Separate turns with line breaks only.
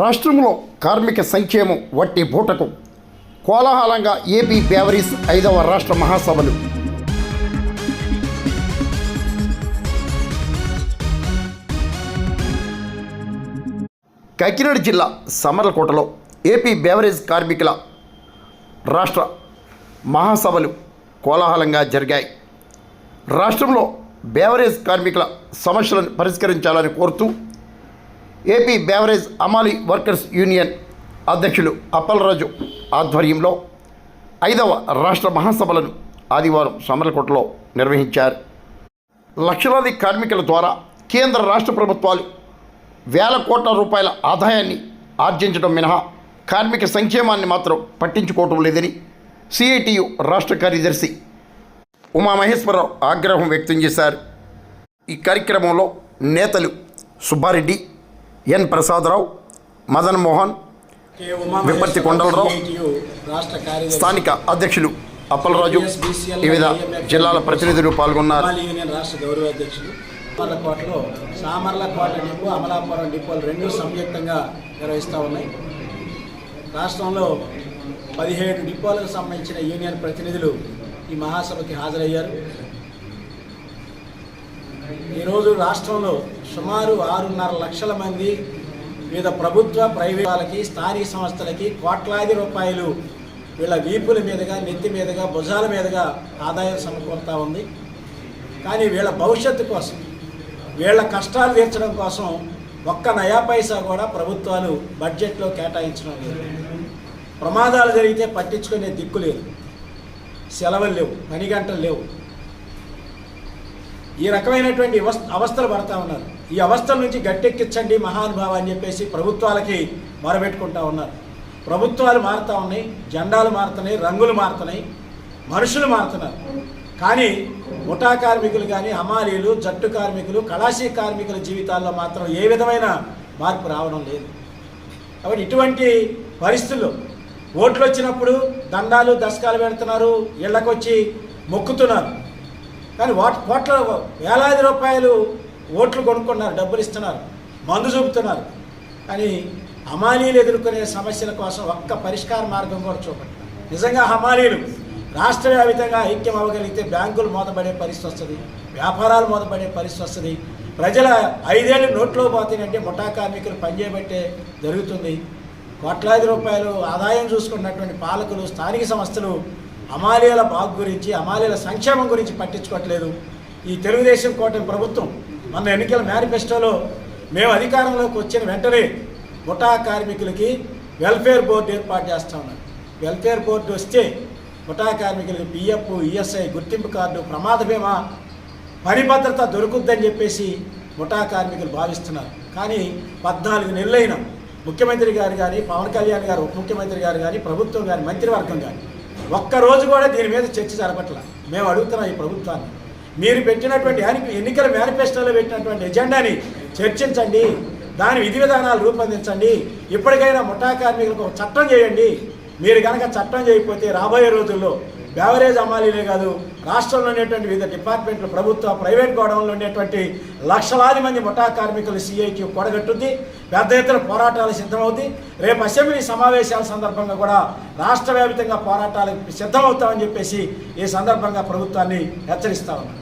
రాష్ట్రంలో కార్మిక సంక్షేమం వట్టి పూటకు కోలాహలంగా ఏపీ బేవరీస్ 5వ రాష్ట్ర మహాసభలు. కాకినాడ జిల్లా సమర్లకోటలో ఏపీ బేవరేజ్ కార్మికుల రాష్ట్ర మహాసభలు కోలాహలంగా జరిగాయి. రాష్ట్రంలో బేవరేజ్ కార్మికుల సమస్యలను పరిష్కరించాలని కోరుతూ ఏపీ బేవరేజ్ అమాలి వర్కర్స్ యూనియన్ అధ్యక్షులు అప్పలరాజు ఆధ్వర్యంలో 5వ రాష్ట్ర మహాసభలను ఆదివారం సమర్లకోటలో నిర్వహించారు. లక్షలాది కార్మికుల ద్వారా కేంద్ర రాష్ట్ర ప్రభుత్వాలు వేల కోట్ల రూపాయల ఆదాయాన్ని ఆర్జించడం మినహా కార్మిక సంక్షేమాన్ని మాత్రం పట్టించుకోవటం లేదని సిఐటియు రాష్ట్ర కార్యదర్శి ఉమామహేశ్వరరావు ఆగ్రహం వ్యక్తం చేశారు. ఈ కార్యక్రమంలో నేతలు సుబ్బారెడ్డి, ఎన్ ప్రసాదరావు, మదన్ మోహన్, విపత్తి కొండలరావు, స్థానిక అధ్యక్షులు అప్పలరాజు, వివిధ జిల్లాల ప్రతినిధులు పాల్గొన్నారు.
రాష్ట్ర గౌరవ అధ్యక్షులు సామర్లకోటలో సామర్లకోట డిపో, అమలాపురం డిపోలు రెండు సంయుక్తంగా నిర్వహిస్తూ ఉన్నాయి. రాష్ట్రంలో 17 డిపోలకు సంబంధించిన యూనియన్ ప్రతినిధులు ఈ మహాసభకి హాజరయ్యారు. ఈరోజు రాష్ట్రంలో సుమారు 6.5 లక్షల మంది వివిధ ప్రభుత్వ, ప్రైవేట్ వాళ్ళకి, స్థానిక సంస్థలకి కోట్లాది రూపాయలు వీళ్ళ వీపుల మీదుగా, నెత్తి మీదుగా, భుజాల మీదుగా ఆదాయం సమకూరుతూ ఉంది. కానీ వీళ్ళ భవిష్యత్తు కోసం, వీళ్ళ కష్టాలు తీర్చడం కోసం ఒక్క నయా పైసా కూడా ప్రభుత్వాలు బడ్జెట్లో కేటాయించడం లేదు. ప్రమాదాలు జరిగితే పట్టించుకునే దిక్కు లేదు, సెలవులు లేవు, పని గంటలు లేవు. ఈ రకమైనటువంటి అవస్థలు పడతా ఉన్నారు. ఈ అవస్థల నుంచి గట్టెక్కించండి మహానుభావ అని చెప్పేసి ప్రభుత్వాలకి మొరబెట్టుకుంటా ఉన్నారు. ప్రభుత్వాలు మారుతూ ఉన్నాయి, జెండాలు మారుతున్నాయి, రంగులు మారుతున్నాయి, మనుషులు మారుతున్నారు. కానీ ముఠా కార్మికులు కానీ, హమాలీలు, జట్టు కార్మికులు, కళాశీ కార్మికుల జీవితాల్లో మాత్రం ఏ విధమైన మార్పు రావడం లేదు. కాబట్టి ఇటువంటి పరిస్థితుల్లో ఓట్లు వచ్చినప్పుడు దండాలు, దశకాలు పెడుతున్నారు, ఇళ్లకొచ్చి మొక్కుతున్నారు. కానీ కోట్ల వేలాది రూపాయలు ఓట్లు కొనుక్కున్నారు, డబ్బులు ఇస్తున్నారు, మందు చూపుతున్నారు. కానీ హమాలీలు ఎదుర్కొనే సమస్యల కోసం ఒక్క పరిష్కార మార్గం కూడా చూపట్లేదు. నిజంగా హమాలీలు రాష్ట్ర వ్యాప్తంగా ఐక్యం అవ్వగలిగితే బ్యాంకులు మూతపడే పరిస్థితి వస్తుంది, వ్యాపారాలు మూతపడే పరిస్థితి వస్తుంది. ప్రజల 5 ఏళ్ళు నోట్లో పోతాయంటే ముఠా కార్మికులు పనిచేయబట్టే జరుగుతుంది. కోట్లాది రూపాయలు ఆదాయం చూసుకున్నటువంటి పాలకులు, స్థానిక సంస్థలు హమాలీల బాగు గురించి, హమాలీల సంక్షేమం గురించి పట్టించుకోవట్లేదు. ఈ తెలుగుదేశం కూటమి ప్రభుత్వం మన ఎన్నికల మేనిఫెస్టోలో మేము అధికారంలోకి వచ్చిన వెంటనే ముఠా కార్మికులకి వెల్ఫేర్ బోర్డు ఏర్పాటు చేస్తూ ఉన్నాం. వెల్ఫేర్ బోర్డు వస్తే ముఠా కార్మికులకి పిఎఫ్, ఈఎస్ఐ, గుర్తింపు కార్డు, ప్రమాద బీమా, పని భద్రత దొరుకుద్దని చెప్పేసి ముఠా కార్మికులు భావిస్తున్నారు. కానీ 14 నెలలైన ముఖ్యమంత్రి గారు కానీ, పవన్ కళ్యాణ్ గారు, ఉప ముఖ్యమంత్రి గారు కానీ, ప్రభుత్వం కానీ, మంత్రివర్గం కానీ ఒక్కరోజు కూడా దీని మీద చర్చ జరపట్ల. మేము అడుగుతున్నాం ఈ ప్రభుత్వాన్ని, మీరు పెట్టినటువంటి ఎన్నికల మేనిఫెస్టోలో పెట్టినటువంటి ఎజెండాని చర్చించండి, దాని విధి విధానాలు రూపొందించండి. ఇప్పటికైనా ముఠా కార్మికులకు చట్టం చేయండి. మీరు కనుక చట్టం చేయకపోతే రాబోయే రోజుల్లో బేవరేజ్ అమాలీలే కాదు, రాష్ట్రంలో ఉండేటువంటి వివిధ డిపార్ట్మెంట్లు, ప్రభుత్వ, ప్రైవేట్ గోడౌన్లో ఉండేటువంటి లక్షలాది మంది ముఠా కార్మికులు సిఐకి కూడగట్టుద్ది. పెద్ద ఎత్తున పోరాటాలు సిద్ధమవుద్ది. రేపు అసెంబ్లీ సమావేశాల సందర్భంగా కూడా రాష్ట్ర వ్యాప్తంగా పోరాటాలకు సిద్ధమవుతామని చెప్పేసి ఈ సందర్భంగా ప్రభుత్వాన్ని హెచ్చరిస్తా ఉన్నాం.